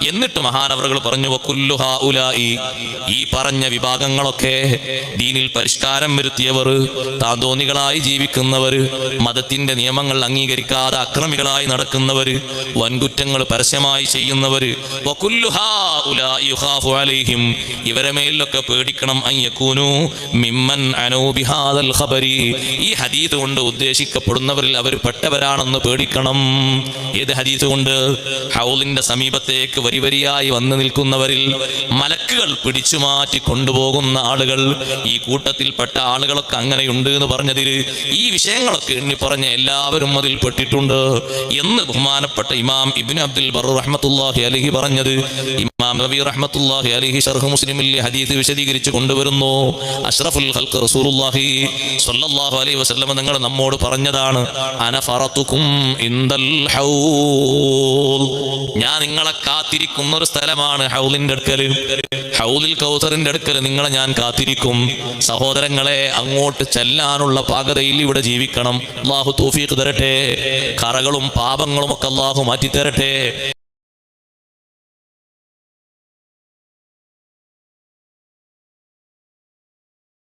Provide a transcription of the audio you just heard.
എന്നിട്ട് മഹാനവറുകൾ പറഞ്ഞു വകുല്ലു ഹൗലാഇ, ഈ പറഞ്ഞ വിഭാഗങ്ങളൊക്കെ ദീനിൽ പരിഷ്കാരം വരുത്തിയവർ, താന്തോന്നികളായി ജീവിക്കുന്നവർ, മതത്തിന്റെ നിയമങ്ങൾ അംഗീകരിക്കാതെ അക്രമികളായി നടക്കുന്നവർ, വൻകുറ്റങ്ങൾ പരസ്യമായി ചെയ്യുന്നവർ, വകുല്ലു ഹൗലാഇ യുഖാഫു അലൈഹിം, ഇവരെ മേലൊക്കെ പേടിക്കണം അൻ യകൂനു മിമ്മൻ അനൂ ബിഹാദൽ ഖബരി, ഈ ഹദീസ് കൊണ്ട് ഉദ്ദേശിക്കപ്പെടുന്നവരിൽ അവർ പെട്ടവരാണെന്ന് പേടിക്കണം. ഏത് ഹദീസ് കൊണ്ട്? ഹൗലിന്റെ സമീപത്തേക്ക് വരി വരിയായി വന്നു നിൽക്കുന്നവരിൽ മലക്കുകൾ പിടിച്ചു മാറ്റി കൊണ്ടുപോകുന്ന ആളുകൾ, ഈ കൂട്ടത്തിൽപ്പെട്ട ആളുകളൊക്കെ അങ്ങനെയുണ്ട് എന്ന് പറഞ്ഞതിൽ ഈ വിഷയങ്ങളൊക്കെ എണ്ണി പറഞ്ഞ എല്ലാവരും അതിൽ പെട്ടിട്ടുണ്ട് എന്ന് ബഹുമാനപ്പെട്ട ഇമാം ഇബ്നു അബ്ദുൽ ബർ റഹ്മത്തുള്ളാഹി അലൈഹി പറഞ്ഞത് ഇമാം നബവി റഹ്മത്തുള്ളാഹി അലൈഹി ശർഹ് മുസ്ലിമിൽ ഹദീസ് വിശദീകരിച്ചു കൊണ്ടുവരുന്നു. അഷ്റഫുൽ ഖൽഖ് റസൂലുള്ളാഹി സ്വല്ലല്ലാഹു അലൈഹി വസല്ലം നിങ്ങൾ നമ്മോട് പറഞ്ഞതാണ്, അന ഫറതുകും ഇൻദൽ ഹൗൽ, ഞാൻ നിങ്ങളെ കാത്തിരിക്കുന്ന ഒരു സ്ഥലമാണ് ഹൗലിന്റെ അടുക്കൽ, ഹൗലിൽ കൗസറിന്റെ അടുക്കൽ നിങ്ങളെ ഞാൻ കാത്തിരിക്കും. സഹോദരങ്ങളെ, അങ്ങോട്ട് ചെല്ലാനുള്ള പാകതയിൽ ഇവിടെ ജീവിക്കണം. അല്ലാഹു തൗഫീഖ് തരട്ടെ. കറകളും പാപങ്ങളും ഒക്കെ അല്ലാഹു മാറ്റി തരട്ടെ.